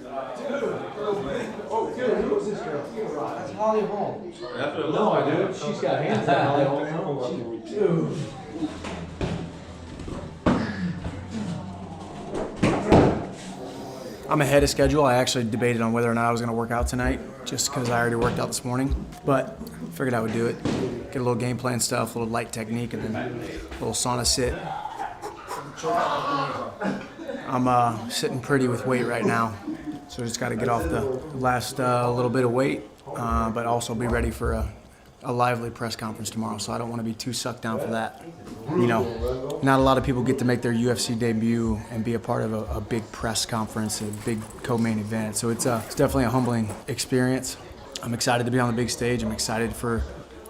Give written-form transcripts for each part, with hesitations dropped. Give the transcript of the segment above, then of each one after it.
Oh, dude, who's this girl? That's Holly Holm. No, dude, she's got hands on Holly Holm. Dude. I'm ahead of schedule. I actually debated on whether or not I was going to work out tonight, just because I already worked out this morning. But figured I would do it. Get a little game plan stuff, a little light technique, and then a little sauna sit. I'm sitting pretty with weight right now, so just got to get off the last little bit of weight, but also be ready for a lively press conference tomorrow. So I don't want to be too sucked down for that. You know, not a lot of people get to make their UFC debut and be a part of a big press conference, a big co-main event. So it's definitely a humbling experience. I'm excited to be on the big stage. I'm excited for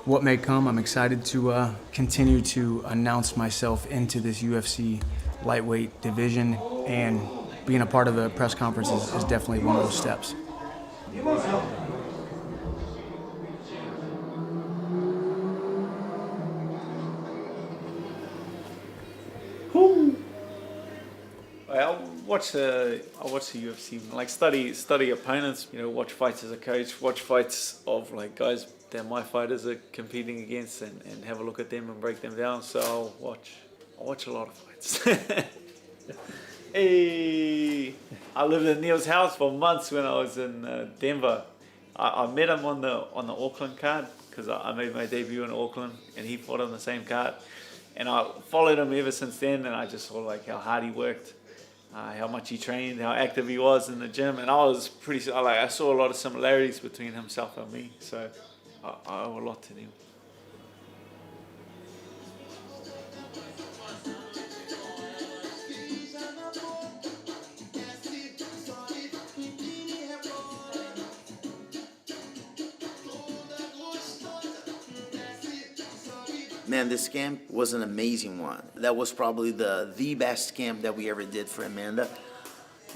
what may come. I'm excited to continue to announce myself into this UFC lightweight division, and being a part of the press conference is definitely one of those steps. I watch the UFC, like study opponents, you know, watch fights as a coach, watch fights of like guys that my fighters are competing against, and have a look at them and break them down. So I'll watch a lot of fights. Hey, I lived in Neil's house for months when I was in Denver. I met him on the Auckland card, because I made my debut in Auckland and he fought on the same card. And I followed him ever since then, and I just saw like how hard he worked, how much he trained, how active he was in the gym, and I saw a lot of similarities between himself and me. So I owe a lot to him. Man, this camp was an amazing one. That was probably the best camp that we ever did for Amanda,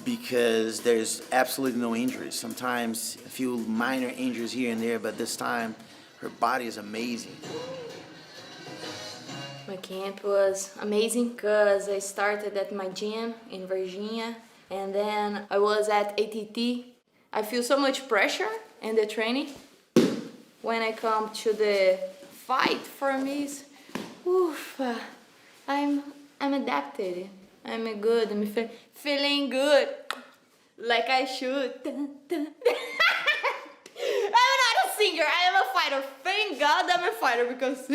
because there's absolutely no injuries. Sometimes a few minor injuries here and there, but this time her body is amazing. My camp was amazing because I started at my gym in Virginia, and then I was at ATT. I feel so much pressure in the training. When I come to the fight, for me, oof, I'm adapted. I'm good. I'm feeling good, like I should. I'm not a singer. I am a fighter. Thank God I'm a fighter, because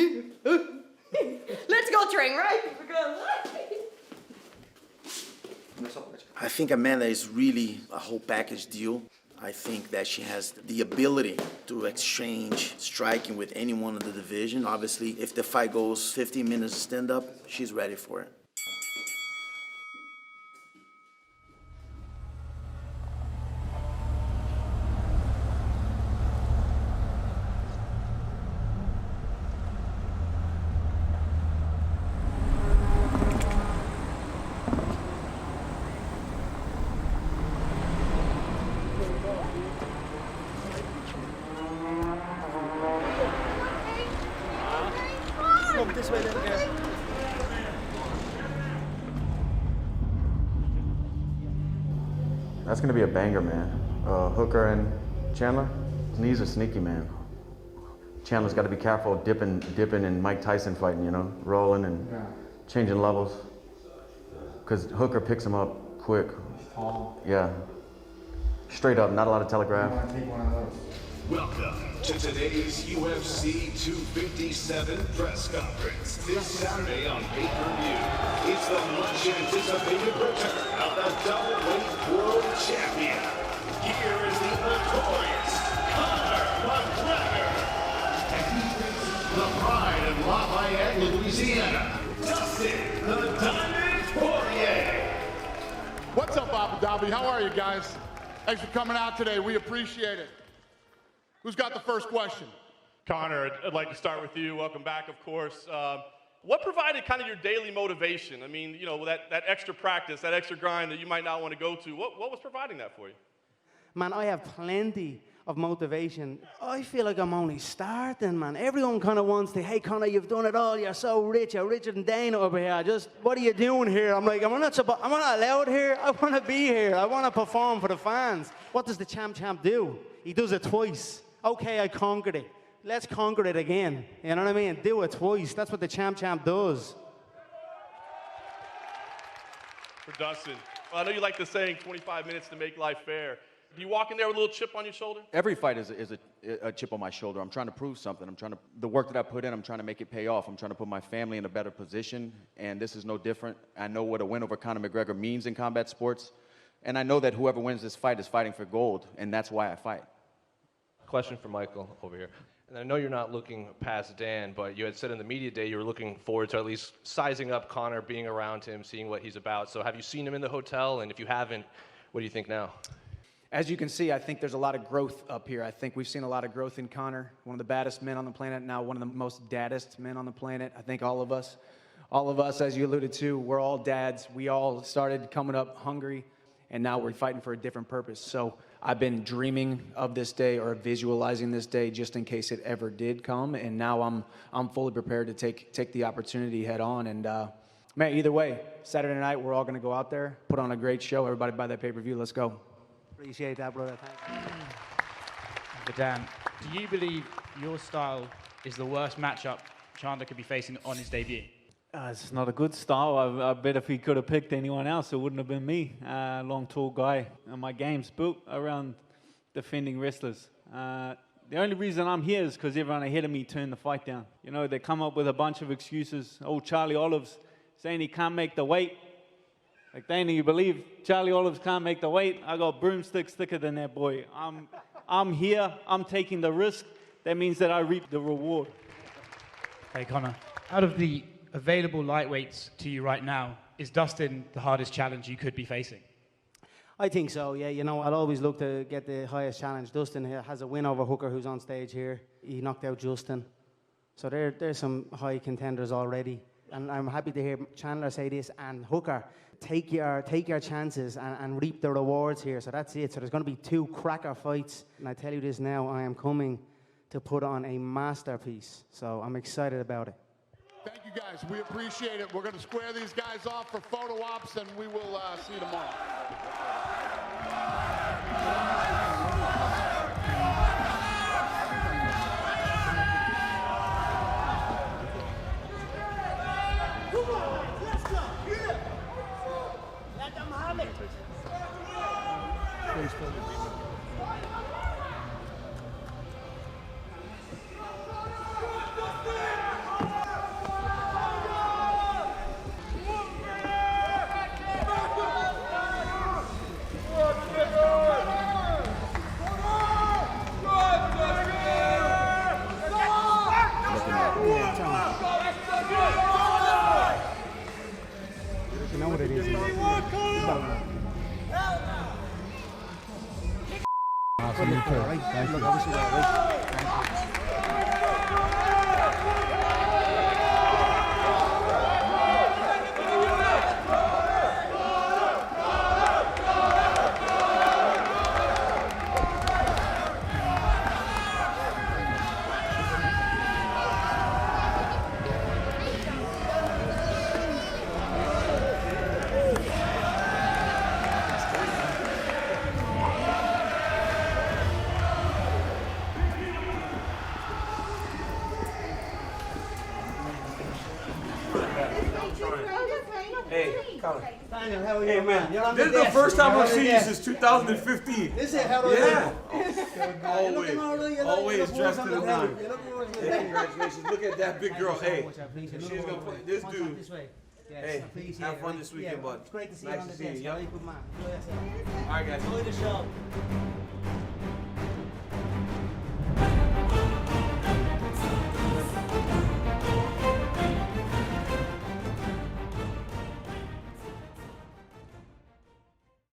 let's go train, right? Because I think Amanda is really a whole package deal. I think that she has the ability to exchange striking with anyone in the division. Obviously, if the fight goes 15 minutes stand-up, she's ready for it. This way, then, go. That's gonna be a banger, man. Hooker and Chandler, his knees are sneaky, man. Chandler's got to be careful dipping and Mike Tyson fighting, you know, rolling and changing levels. Because Hooker picks him up quick. Tall. Yeah. Straight up, not a lot of telegraph. I want to take one of those. Welcome to today's UFC 257 press conference. This Saturday on pay-per-view, it's the much-anticipated return of the double-weight world champion. Here is the notorious Conor McGregor. And he faces the pride of Lafayette, Louisiana, Dustin the Diamond Poirier. What's up, Abu-Dabi? How are you guys? Thanks for coming out today. We appreciate it. Who's got the first question? Conor, I'd like to start with you. Welcome back, of course. What provided kind of your daily motivation? I mean, you know, that extra practice, that extra grind that you might not want to go to. What was providing that for you? Man, I have plenty of motivation. I feel like I'm only starting, man. Everyone kind of wants to, hey, Conor, you've done it all. You're so rich. You're richer than Dana over here. What are you doing here? I'm like, I'm not allowed here. I want to be here. I want to perform for the fans. What does the champ do? He does it twice. Okay, I conquered it. Let's conquer it again. You know what I mean? Do it twice. That's what the champ does. For Dustin, well, I know you like the saying 25 minutes to make life fair. Do you walk in there with a little chip on your shoulder? Every fight is a chip on my shoulder. I'm trying to prove something. The work that I put in, I'm trying to make it pay off. I'm trying to put my family in a better position, and this is no different. I know what a win over Conor McGregor means in combat sports, and I know that whoever wins this fight is fighting for gold, and that's why I fight. Question for Michael over here. And I know you're not looking past Dan, but you had said in the media day you were looking forward to at least sizing up Conor, being around him, seeing what he's about. So have you seen him in the hotel? And if you haven't, what do you think now? As you can see, I think there's a lot of growth up here. I think we've seen a lot of growth in Conor, one of the baddest men on the planet, now one of the most daddest men on the planet. I think all of us, as you alluded to, we're all dads. We all started coming up hungry, and now we're fighting for a different purpose. So I've been dreaming of this day or visualizing this day just in case it ever did come, and now I'm fully prepared to take the opportunity head on. And man, either way, Saturday night we're all going to go out there, put on a great show. Everybody buy that pay-per-view. Let's go. Appreciate that, brother. Thank you. But Dan, do you believe your style is the worst matchup Chandler could be facing on his debut? It's not a good style. I bet if he could have picked anyone else, it wouldn't have been me. Long, tall guy. And my game's built around defending wrestlers. The only reason I'm here is because everyone ahead of me turned the fight down. You know, they come up with a bunch of excuses. Old Charlie Olives saying he can't make the weight. Like, Dana, you believe Charlie Olives can't make the weight? I got broomsticks thicker than that boy. I'm here. I'm taking the risk. That means that I reap the reward. Hey, Conor, out of the available lightweights to you right now, is Dustin the hardest challenge you could be facing? I think so, yeah. You know, I'll always look to get the highest challenge. Dustin has a win over Hooker, who's on stage here. He knocked out Justin. So there's some high contenders already. And I'm happy to hear Chandler say this, and Hooker, take your chances and reap the rewards here. So that's it. So there's going to be 2 cracker fights. And I tell you this now, I am coming to put on a masterpiece. So I'm excited about it. Thank you, guys. We appreciate it. We're going to square these guys off for photo ops, and we will see you tomorrow. You know what it is. Awesome. You too. Thank you. Look, I wish you were Daniel, how are you? Hey, man. This is the first time I've seen you since 2015. Is it? How are you? Yeah. Always dressed to the nine. Hey, congratulations. Look at that big girl. Hey, she's going to play this dude. Hey, have fun this weekend, bud. It's great to see nice you on the to see you. desk. Good man. All right, guys. Enjoy the show.